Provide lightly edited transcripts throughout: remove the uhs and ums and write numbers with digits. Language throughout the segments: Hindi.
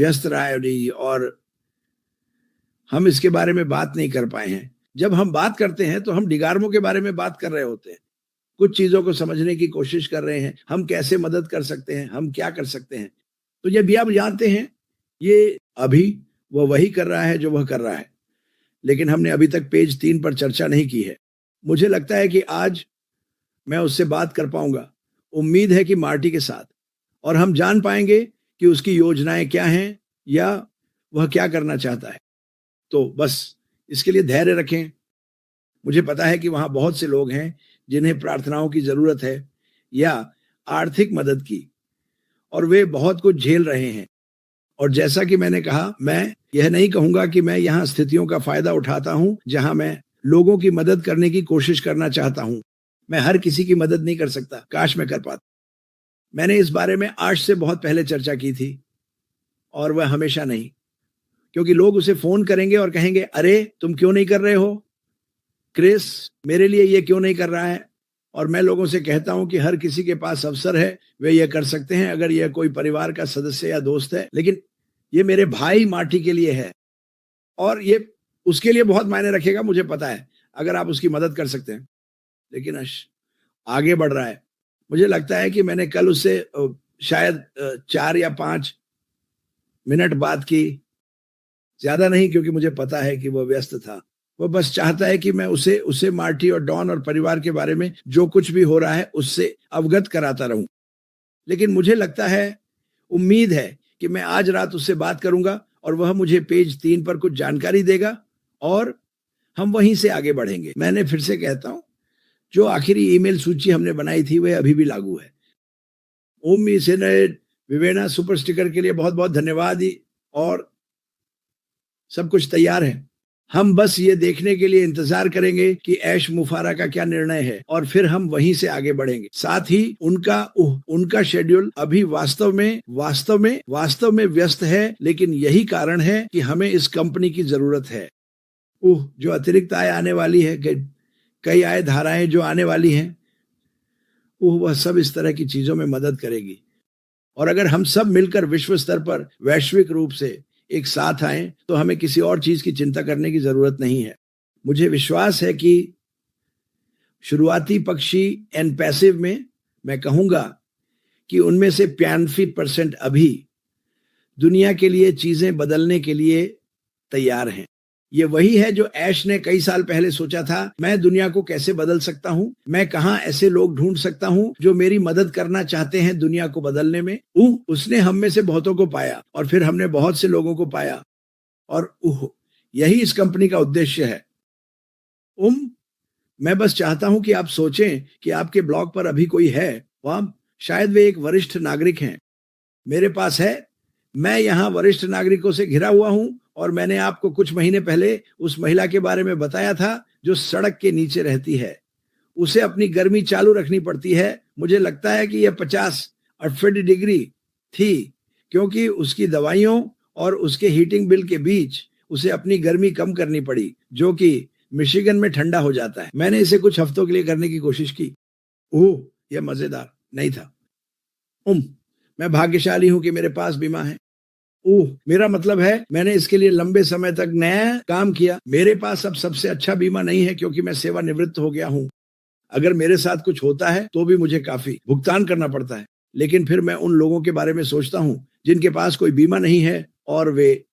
व्यस्त रहा है नहीं और हम इसके बारे में बात नहीं कर पाए हैं। जब हम बात करते हैं तो हम डिगार्मो के बारे में बात कर रहे होते हैं, कुछ चीज़ों को समझने की कोशिश कर रहे हैं, हम कैसे मदद कर सकते हैं, हम क्या कर सकते हैं। तो ये भी आप जानते हैं, ये अभी वो वही कर रहा है जो वह कर रहा है, लेकिन हमने अभी तक पेज 3 पर चर्चा नहीं की है। मुझे लगता है कि आज मैं उससे बात कर पाऊँगा। उम्मीद है कि मार्टी के साथ, और हम जान पाएँगे कि उसकी योजनाएँ क्या हैं या वह क्या करना चाहता है। तो बस इसके लिए धैर्य रखें। मुझे पता है कि वहाँ बहुत से लोग हैं जिन्हें प्रार्थनाओं की ज़रूरत है या आर्थिक मदद की, और वे बहुत कुछ झेल रहे हैं। और जैसा कि मैंने कहा, मैं यह नहीं कहूँगा कि मैं यहाँ स्थितियों का फ़ायदा उठाता हूँ, जहाँ मैं लोगों की मदद करने की कोशिश करना चाहता हूँ। मैं हर किसी की मदद नहीं कर सकता, काश मैं कर पाता। मैंने इस बारे में आज से बहुत पहले चर्चा की थी, और वह हमेशा नहीं, क्योंकि लोग उसे फ़ोन करेंगे और कहेंगे, अरे तुम क्यों नहीं कर रहे हो? क्रिस मेरे लिए ये क्यों नहीं कर रहा है? और मैं लोगों से कहता हूँ कि हर किसी के पास अवसर है, वे ये कर सकते हैं अगर यह कोई परिवार का सदस्य या दोस्त है। लेकिन ये मेरे भाई मार्टी के लिए है, और ये उसके लिए बहुत मायने रखेगा, मुझे पता है, अगर आप उसकी मदद कर सकते हैं। लेकिन आगे बढ़ रहा है। मुझे लगता है कि मैंने कल उससे शायद 4 या 5 मिनट बात की, ज़्यादा नहीं, क्योंकि मुझे पता है कि वो व्यस्त था। वो बस चाहता है कि मैं उसे मार्टी और डॉन और परिवार के बारे में जो कुछ भी हो रहा है उससे अवगत कराता रहूं। लेकिन मुझे लगता है, उम्मीद है कि मैं आज रात उससे बात करूंगा और वह मुझे पेज 3 पर कुछ जानकारी देगा और हम वहीं से आगे बढ़ेंगे। मैंने फिर से कहता हूं, जो आखिरी ईमेल सूची हमने बनाई थी वह अभी भी लागू है। ओम विवेना सुपर स्टिकर के लिए बहुत बहुत धन्यवाद। और सब कुछ तैयार है, हम बस ये देखने के लिए इंतजार करेंगे कि ऐश मुफारा का क्या निर्णय है, और फिर हम वहीं से आगे बढ़ेंगे। साथ ही उनका शेड्यूल अभी वास्तव में व्यस्त है, लेकिन यही कारण है कि हमें इस कंपनी की जरूरत है। जो अतिरिक्त आय आने वाली है, कई आय धाराएं जो आने वाली हैं, वह सब इस तरह की चीजों में मदद करेगी। और अगर हम सब मिलकर विश्व स्तर पर वैश्विक रूप से एक साथ आए तो हमें किसी और चीज की चिंता करने की जरूरत नहीं है। मुझे विश्वास है कि शुरुआती पक्षी एंड पैसिव में मैं कहूंगा कि उनमें से 85% अभी दुनिया के लिए चीजें बदलने के लिए तैयार हैं। ये वही है जो ऐश ने कई साल पहले सोचा था, मैं दुनिया को कैसे बदल सकता हूं, मैं कहां ऐसे लोग ढूंढ सकता हूं जो मेरी मदद करना चाहते हैं दुनिया को बदलने में। उसने हम में से बहुतों को पाया, और फिर हमने बहुत से लोगों को पाया, और यही इस कंपनी का उद्देश्य है। मैं बस चाहता हूं कि आप सोचें कि आपके ब्लॉग पर अभी कोई है, वहां शायद वे एक वरिष्ठ नागरिक हैं। मेरे पास है, मैं यहाँ वरिष्ठ नागरिकों से घिरा हुआ हूं, और मैंने आपको कुछ महीने पहले उस महिला के बारे में बताया था जो सड़क के नीचे रहती है। उसे अपनी गर्मी चालू रखनी पड़ती है। मुझे लगता है कि यह 50-68 डिग्री थी, क्योंकि उसकी दवाइयों और उसके हीटिंग बिल के बीच उसे अपनी गर्मी कम करनी पड़ी, जो कि मिशिगन में ठंडा हो जाता है। मैंने इसे कुछ हफ्तों के लिए करने की कोशिश की। यह मजेदार नहीं था। मैं भाग्यशाली हूं कि मेरे पास बीमा है। मेरा मतलब है, मैंने इसके लिए लंबे समय तक नया काम किया। मेरे पास अब सबसे अच्छा बीमा नहीं है, क्योंकि मैं सेवानिवृत्त हो गया हूं। अगर मेरे साथ कुछ होता है तो भी मुझे काफी भुगतान करना पड़ता है। लेकिन फिर मैं उन लोगों के बारे में सोचता हूं जिनके पास कोई बीमा नहीं है, और वे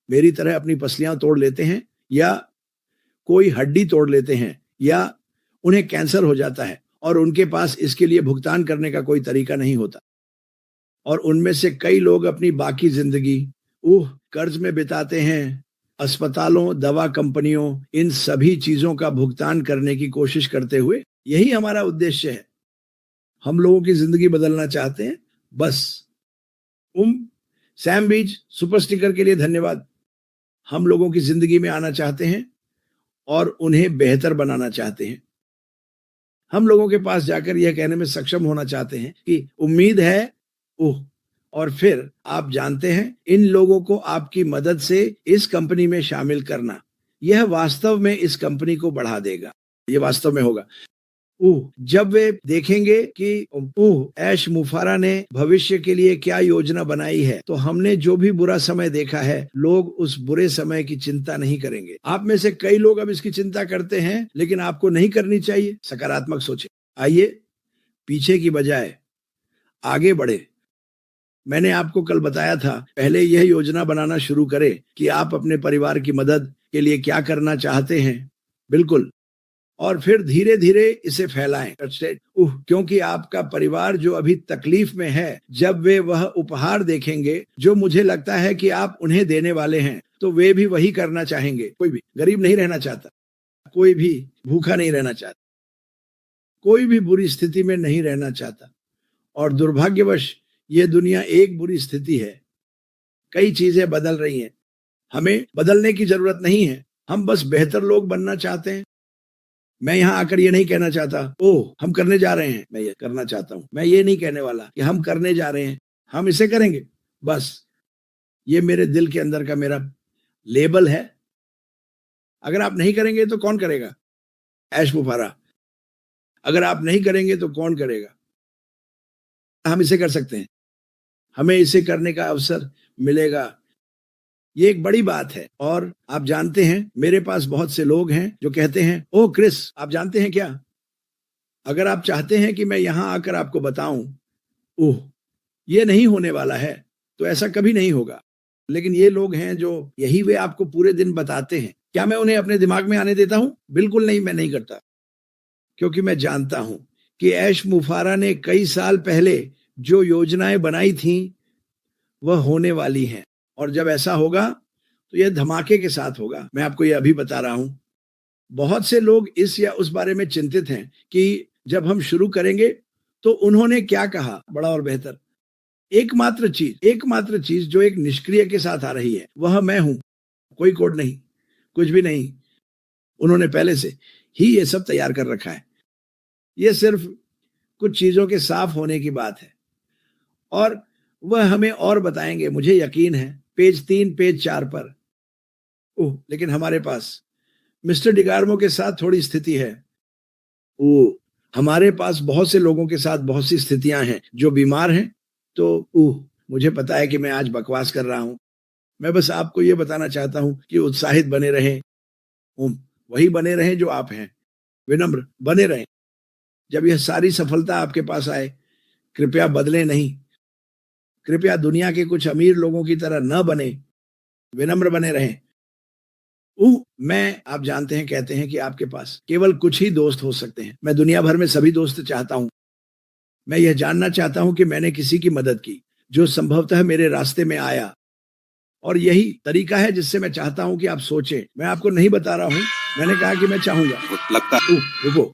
मेरी तरह अपनी पसलियां तोड़ लेते हैं, या कोई हड्डी तोड़ लेते हैं, या उन्हें कैंसर हो जाता है, और उनके पास इसके लिए भुगतान करने का कोई तरीका नहीं होता। और उनमें से कई लोग अपनी बाकी जिंदगी कर्ज में बिताते हैं। अस्पतालों, दवा कंपनियों, इन सभी चीजों का भुगतान करने की कोशिश करते हुए। यही हमारा उद्देश्य है। हम लोगों की जिंदगी बदलना चाहते हैं, बस। सैम बीज सुपर स्टिकर के लिए धन्यवाद। हम लोगों की जिंदगी में आना चाहते हैं और उन्हें बेहतर बनाना चाहते हैं। हम लोगों के पास जाकर यह कहने में सक्षम होना चाहते हैं कि उम्मीद है। और फिर आप जानते हैं, इन लोगों को आपकी मदद से इस कंपनी में शामिल करना, यह वास्तव में इस कंपनी को बढ़ा देगा। यह वास्तव में होगा। जब वे देखेंगे कि ऐश मुफारा ने भविष्य के लिए क्या योजना बनाई है, तो हमने जो भी बुरा समय देखा है, लोग उस बुरे समय की चिंता नहीं करेंगे। आप में से कई लोग अब इसकी चिंता करते हैं, लेकिन आपको नहीं करनी चाहिए। सकारात्मक सोचें। आइए पीछे की बजाय आगे बढ़े। मैंने आपको कल बताया था, पहले यह योजना बनाना शुरू करें कि आप अपने परिवार की मदद के लिए क्या करना चाहते हैं। बिल्कुल। और फिर धीरे धीरे इसे फैलाएं। क्योंकि आपका परिवार जो अभी तकलीफ में है, जब वे वह उपहार देखेंगे जो मुझे लगता है कि आप उन्हें देने वाले हैं, तो वे भी वही करना चाहेंगे। कोई भी गरीब नहीं रहना चाहता, कोई भी भूखा नहीं रहना चाहता, कोई भी बुरी स्थिति में नहीं रहना चाहता। और दुर्भाग्यवश ये दुनिया एक बुरी स्थिति है। कई चीजें बदल रही हैं। हमें बदलने की जरूरत नहीं है, हम बस बेहतर लोग बनना चाहते हैं। मैं यहाँ आकर ये नहीं कहना चाहता, ओह हम करने जा रहे हैं, मैं ये करना चाहता हूँ। मैं ये नहीं कहने वाला कि हम करने जा रहे हैं, हम इसे करेंगे। बस ये मेरे दिल के अंदर का मेरा लेबल है। अगर आप नहीं करेंगे तो कौन करेगा? ऐश मुफारा। अगर आप नहीं करेंगे तो कौन करेगा? हम इसे कर सकते हैं, हमें इसे करने का अवसर मिलेगा। ये एक बड़ी बात है। और आप जानते हैं, मेरे पास बहुत से लोग हैं जो कहते हैं, ओह क्रिस आप जानते हैं क्या, अगर आप चाहते हैं कि मैं यहां आकर आपको बताऊं, ओह ये नहीं होने वाला है, तो ऐसा कभी नहीं होगा। लेकिन ये लोग हैं जो यही वे आपको पूरे दिन बताते हैं। क्या मैं उन्हें अपने दिमाग में आने देता हूं? बिल्कुल नहीं, मैं नहीं करता। क्योंकि मैं जानता हूं कि ऐश मुफारा ने कई साल पहले जो योजनाएं बनाई थी वह होने वाली हैं। और जब ऐसा होगा तो यह धमाके के साथ होगा। मैं आपको यह अभी बता रहा हूं। बहुत से लोग इस या उस बारे में चिंतित हैं कि जब हम शुरू करेंगे तो उन्होंने क्या कहा, बड़ा और बेहतर। एकमात्र चीज जो एक निष्क्रिय के साथ आ रही है, वह मैं हूं। कोई कोड नहीं, कुछ भी नहीं। उन्होंने पहले से ही ये सब तैयार कर रखा है। ये सिर्फ कुछ चीजों के साफ होने की बात है, और वह हमें और बताएंगे, मुझे यकीन है, पेज 3 पेज 4 पर। लेकिन हमारे पास मिस्टर डिगार्मो के साथ थोड़ी स्थिति है। हमारे पास बहुत से लोगों के साथ बहुत सी स्थितियां हैं जो बीमार हैं। तो मुझे पता है कि मैं आज बकवास कर रहा हूं। मैं बस आपको यह बताना चाहता हूं कि उत्साहित बने रहें। वही बने रहें जो आप हैं, विनम्र बने रहें। जब यह सारी सफलता आपके पास आए, कृपया बदलें नहीं। कृपया दुनिया के कुछ अमीर लोगों की तरह न बने, विनम्र बने रहें। मैं, आप जानते हैं, कहते हैं कि आपके पास केवल कुछ ही दोस्त हो सकते हैं। मैं दुनिया भर में सभी दोस्त चाहता हूं। मैं यह जानना चाहता हूं कि मैंने किसी की मदद की जो संभवतः मेरे रास्ते में आया। और यही तरीका है जिससे मैं चाहता हूं कि आप सोचें। मैं आपको नहीं बता रहा हूं, मैंने कहा कि मैं चाहूंगा। लगता रुको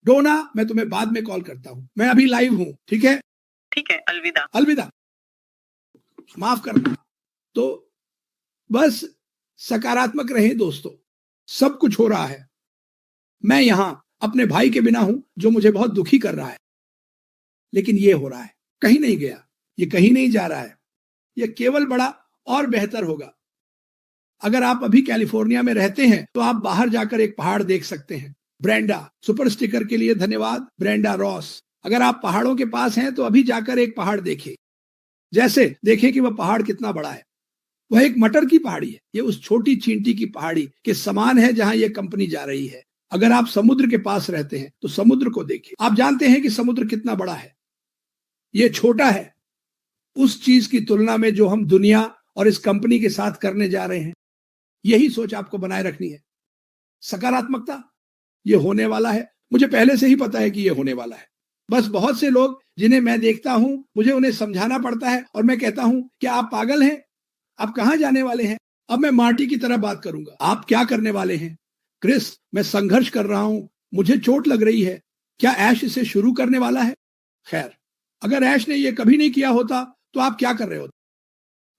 डोना, मैं तुम्हें बाद में कॉल करता हूं, मैं अभी लाइव हूं। ठीक है, ठीक है, अलविदा। अलविदा, माफ करना। तो बस सकारात्मक रहें दोस्तों। सब कुछ हो रहा है। मैं यहां अपने भाई के बिना हूं जो मुझे बहुत दुखी कर रहा है, लेकिन ये हो रहा है, कहीं नहीं गया, ये कहीं नहीं जा रहा है। ये केवल बड़ा और बेहतर होगा। अगर आप अभी कैलिफोर्निया में रहते हैं तो आप बाहर जाकर एक पहाड़ देख सकते हैं। ब्रेंडा, सुपर स्टिकर के लिए धन्यवाद ब्रेंडा रॉस। अगर आप पहाड़ों के पास हैं तो अभी जाकर एक पहाड़ देखें। जैसे देखें कि वह पहाड़ कितना बड़ा है। वह एक मटर की पहाड़ी है। ये उस छोटी चींटी की पहाड़ी के समान है जहां यह कंपनी जा रही है। अगर आप समुद्र के पास रहते हैं तो समुद्र को देखें। आप जानते हैं कि समुद्र कितना बड़ा है। यह छोटा है उस चीज की तुलना में जो हम दुनिया और इस कंपनी के साथ करने जा रहे हैं। यही सोच आपको बनाए रखनी है। सकारात्मकता, ये होने वाला है। मुझे पहले से ही पता है कि ये होने वाला है। बस बहुत से लोग जिन्हें मैं देखता हूं, मुझे उन्हें समझाना पड़ता है और मैं कहता हूं, क्या आप पागल हैं? आप कहां जाने वाले हैं? अब मैं मार्टी की तरह बात करूंगा। आप क्या करने वाले हैं? क्रिस, मैं संघर्ष कर रहा हूं, मुझे चोट लग रही है। क्या ऐश इसे शुरू करने वाला है? खैर, अगर ऐश ने यह कभी नहीं किया होता तो आप क्या कर रहे होते?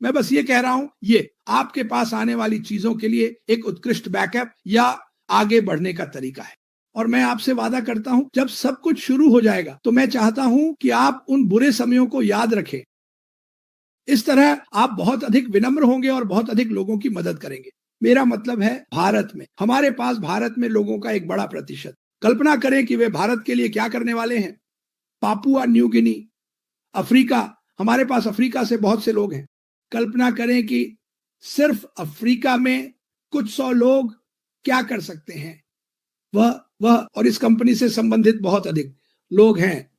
मैं बस ये कह रहा हूं, ये आपके पास आने वाली चीजों के लिए एक उत्कृष्ट बैकअप या आगे बढ़ने का तरीका है। और मैं आपसे वादा करता हूं, जब सब कुछ शुरू हो जाएगा तो मैं चाहता हूं कि आप उन बुरे समयों को याद रखें। इस तरह आप बहुत अधिक विनम्र होंगे और बहुत अधिक लोगों की मदद करेंगे। मेरा मतलब है भारत में, हमारे पास भारत में लोगों का एक बड़ा प्रतिशत कल्पना करें कि वे भारत के लिए क्या करने वाले हैं। पापुआ न्यू गिनी, अफ्रीका, हमारे पास अफ्रीका से बहुत से लोग हैं। कल्पना करें कि सिर्फ अफ्रीका में कुछ 100 लोग क्या कर सकते हैं। वह और इस कंपनी से संबंधित बहुत अधिक लोग हैं।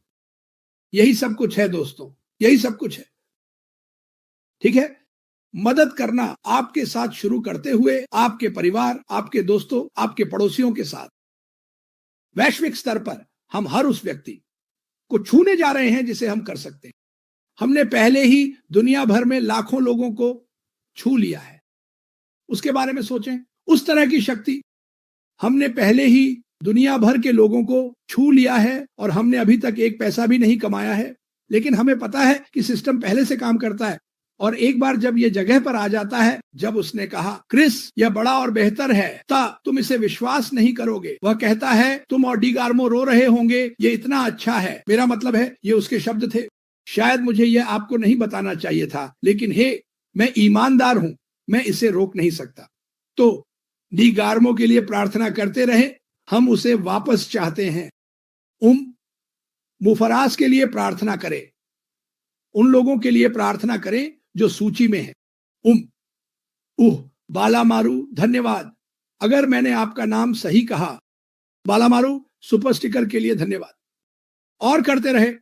यही सब कुछ है दोस्तों, यही सब कुछ है। ठीक है, मदद करना आपके साथ शुरू करते हुए आपके परिवार, आपके दोस्तों, आपके पड़ोसियों के साथ। वैश्विक स्तर पर हम हर उस व्यक्ति को छूने जा रहे हैं जिसे हम कर सकते हैं। हमने पहले ही दुनिया भर में लाखों लोगों को छू लिया है। उसके बारे में सोचें, उस तरह की शक्ति। हमने पहले ही दुनिया भर के लोगों को छू लिया है और हमने अभी तक एक पैसा भी नहीं कमाया है, लेकिन हमें पता है कि सिस्टम पहले से काम करता है। और एक बार जब ये जगह पर आ जाता है, जब उसने कहा क्रिस यह बड़ा और बेहतर है, तुम इसे विश्वास नहीं करोगे। वह कहता है तुम और डी गार्मो रो रहे होंगे, ये इतना अच्छा है। मेरा मतलब है ये उसके शब्द थे। शायद मुझे यह आपको नहीं बताना चाहिए था, लेकिन हे, मैं ईमानदार हूं, मैं इसे रोक नहीं सकता। तो डी गार्मो के लिए प्रार्थना करते रहे, हम उसे वापस चाहते हैं। मुफरास के लिए प्रार्थना करें, उन लोगों के लिए प्रार्थना करें जो सूची में है। बालामारू, धन्यवाद। अगर मैंने आपका नाम सही कहा, बालामारू, सुपर स्टिकर के लिए धन्यवाद। और करते रहे,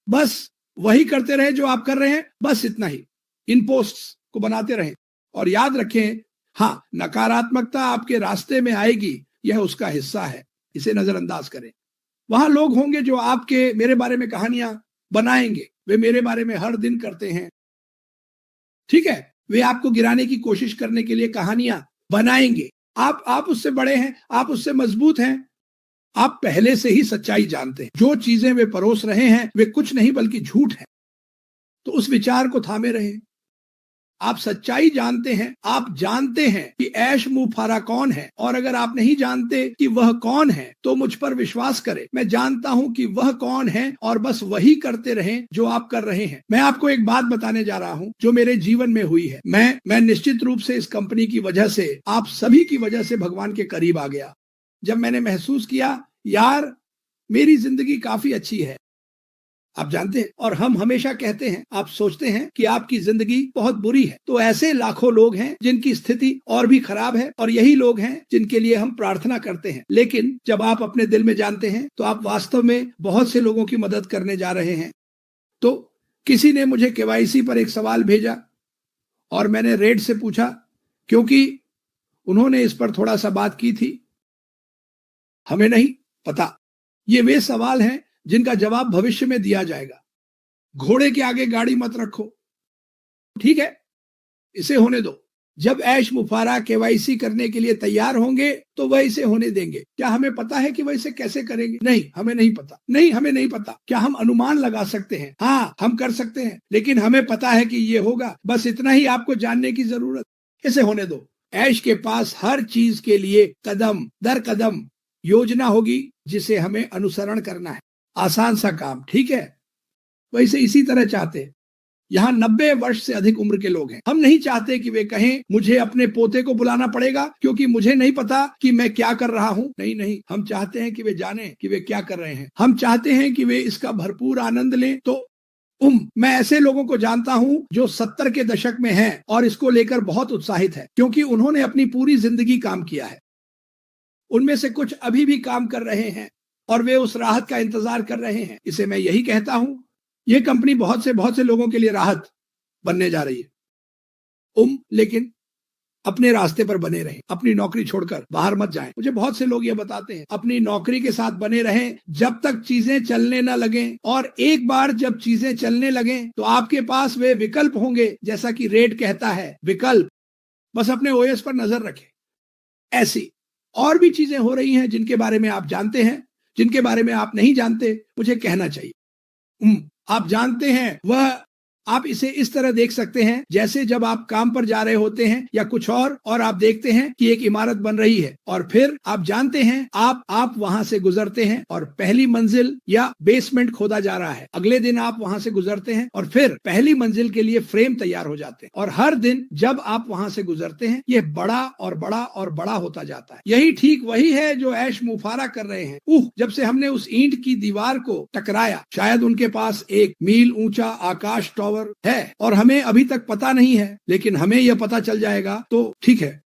बस वही करते रहे जो आप कर रहे हैं, बस इतना ही। इन पोस्ट्स को बनाते रहें और याद रखें, हाँ, नकारात्मकता आपके रास्ते में आएगी, यह उसका हिस्सा है, इसे नजरअंदाज करें। वहां लोग होंगे जो आपके मेरे बारे में कहानियां बनाएंगे, वे मेरे बारे में हर दिन करते हैं। ठीक है, वे आपको गिराने की कोशिश करने के लिए कहानियां बनाएंगे। आप उससे बड़े हैं, आप उससे मजबूत हैं, आप पहले से ही सच्चाई जानते हैं। जो चीजें वे परोस रहे हैं वे कुछ नहीं बल्कि झूठ है। तो उस विचार को थामे रहें। आप सच्चाई जानते हैं, आप जानते हैं कि ऐश मुफारा कौन है, और अगर आप नहीं जानते कि वह कौन है तो मुझ पर विश्वास करें, मैं जानता हूं कि वह कौन है, और बस वही करते रहें जो आप कर रहे हैं। मैं आपको एक बात बताने जा रहा हूं जो मेरे जीवन में हुई है। मैं निश्चित रूप से इस कंपनी की वजह से, आप सभी की वजह से भगवान के करीब आ गया। जब मैंने महसूस किया, यार मेरी जिंदगी काफी अच्छी है। आप जानते हैं, और हम हमेशा कहते हैं, आप सोचते हैं कि आपकी जिंदगी बहुत बुरी है, तो ऐसे लाखों लोग हैं जिनकी स्थिति और भी खराब है, और यही लोग हैं जिनके लिए हम प्रार्थना करते हैं। लेकिन जब आप अपने दिल में जानते हैं तो आप वास्तव में बहुत से लोगों की मदद करने जा रहे हैं। तो किसी ने मुझे केवाईसी पर एक सवाल भेजा और मैंने रेड से पूछा, क्योंकि उन्होंने इस पर थोड़ा सा बात की थी। हमें नहीं पता, ये वे सवाल हैं जिनका जवाब भविष्य में दिया जाएगा। घोड़े के आगे गाड़ी मत रखो, ठीक है, इसे होने दो। जब ऐश मुफारा केवाईसी करने के लिए तैयार होंगे तो वह इसे होने देंगे। क्या हमें पता है कि वह इसे कैसे करेंगे? नहीं, हमें नहीं पता। नहीं, हमें नहीं पता। क्या हम अनुमान लगा सकते हैं? हाँ, हम कर सकते हैं, लेकिन हमें पता है कि ये होगा। बस इतना ही आपको जानने की जरूरत। इसे होने दो। ऐश के पास हर चीज के लिए कदम दर कदम योजना होगी जिसे हमें अनुसरण करना है। आसान सा काम, ठीक है। वैसे इसी तरह चाहते हैं। यहाँ 90 वर्ष से अधिक उम्र के लोग हैं। हम नहीं चाहते कि वे कहें मुझे अपने पोते को बुलाना पड़ेगा क्योंकि मुझे नहीं पता कि मैं क्या कर रहा हूँ। नहीं नहीं, हम चाहते हैं कि वे जाने कि वे क्या कर रहे हैं। हम चाहते हैं कि वे इसका भरपूर आनंद लें। तो मैं ऐसे लोगों को जानता हूं जो 70 के दशक में हैं और इसको लेकर बहुत उत्साहित है, क्योंकि उन्होंने अपनी पूरी जिंदगी काम किया है। उनमें से कुछ अभी भी काम कर रहे हैं और वे उस राहत का इंतजार कर रहे हैं। इसे मैं यही कहता हूं, यह कंपनी बहुत से लोगों के लिए राहत बनने जा रही है। लेकिन अपने रास्ते पर बने रहें, अपनी नौकरी छोड़कर बाहर मत जाएं। मुझे बहुत से लोग ये बताते हैं, अपनी नौकरी के साथ बने रहें जब तक चीजें चलने न लगें, और एक बार जब चीजें चलने लगें तो आपके पास वे विकल्प होंगे, जैसा कि रेड कहता है, विकल्प। बस अपने ओएस पर नजर रखें। ऐसी और भी चीजें हो रही हैं जिनके बारे में आप जानते हैं, जिनके बारे में आप नहीं जानते। मुझे कहना चाहिए, आप जानते हैं वह आप इसे इस तरह देख सकते हैं जैसे जब आप काम पर जा रहे होते हैं या कुछ और आप देखते हैं कि एक इमारत बन रही है और फिर आप जानते हैं आप वहां से गुजरते हैं और पहली मंजिल या बेसमेंट खोदा जा रहा है। अगले दिन आप वहां से गुजरते हैं और फिर पहली मंजिल के लिए फ्रेम तैयार हो जाते हैं और हर दिन जब आप वहां से गुजरते हैं यह बड़ा और बड़ा और बड़ा होता जाता है। यही ठीक वही है जो ऐश मुफारा कर रहे हैं। जब से हमने उस ईंट की दीवार को टकराया, शायद उनके पास 1 मील ऊंचा आकाश टावर है और हमें अभी तक पता नहीं है, लेकिन हमें यह पता चल जाएगा तो ठीक है।